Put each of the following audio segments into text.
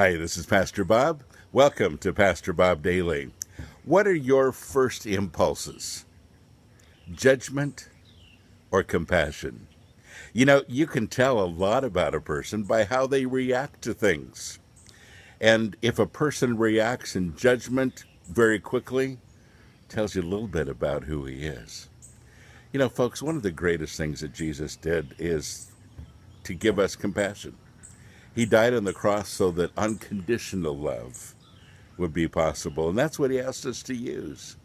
Hi, this is Pastor Bob. Welcome to Pastor Bob Daily. What are your first impulses? Judgment or compassion? You know, you can tell a lot about a person by how they react to things. And if a person reacts in judgment very quickly, tells you a little bit about who he is. You know, folks, one of the greatest things that Jesus did is to give us compassion. He died on the cross so that unconditional love would be possible. And that's what he asked us to use.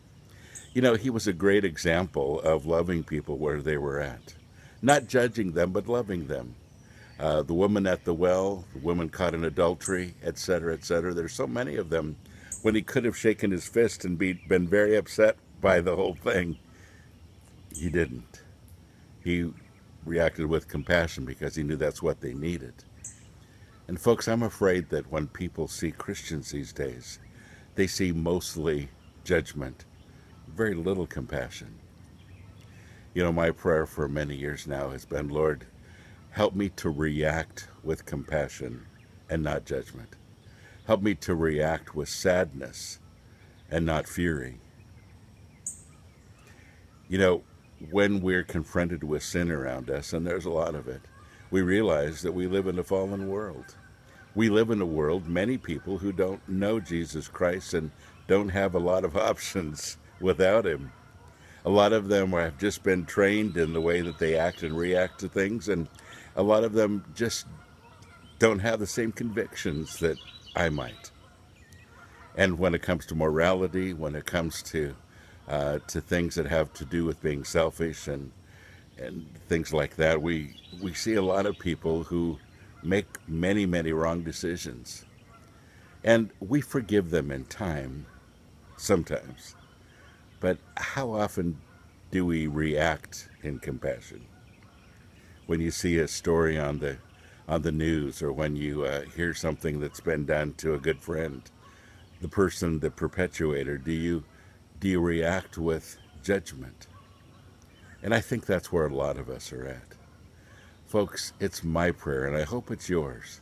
You know, he was a great example of loving people where they were at. Not judging them, but loving them. The woman at the well, the woman caught in adultery, etc., etc. There's so many of them. When he could have shaken his fist and been very upset by the whole thing, he didn't. He reacted with compassion because he knew that's what they needed. And folks, I'm afraid that when people see Christians these days, they see mostly judgment, very little compassion. You know, my prayer for many years now has been, Lord, help me to react with compassion and not judgment. Help me to react with sadness and not fury. You know, when we're confronted with sin around us, and there's a lot of it, we realize that we live in a fallen world. We live in a world, many people who don't know Jesus Christ and don't have a lot of options without him. A lot of them have just been trained in the way that they act and react to things, and a lot of them just don't have the same convictions that I might. And when it comes to morality, when it comes to things that have to do with being selfish and things like that, we see a lot of people who make many, many wrong decisions. And we forgive them in time, sometimes. But how often do we react in compassion? When you see a story on the news, or when you hear something that's been done to a good friend, the person, the perpetuator, do you react with judgment? And I think that's where a lot of us are at. Folks, it's my prayer, and I hope it's yours,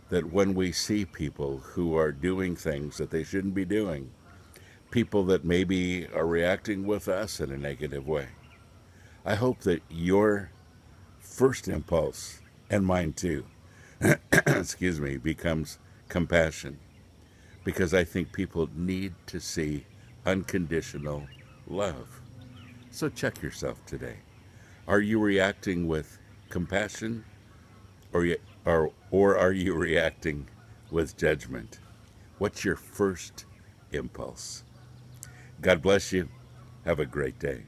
that when we see people who are doing things that they shouldn't be doing, people that maybe are reacting with us in a negative way, I hope that your first impulse, and mine too, excuse me, becomes compassion. Because I think people need to see unconditional love. So check yourself today. Are you reacting with compassion, or are you reacting with judgment? What's your first impulse? God bless you. Have a great day.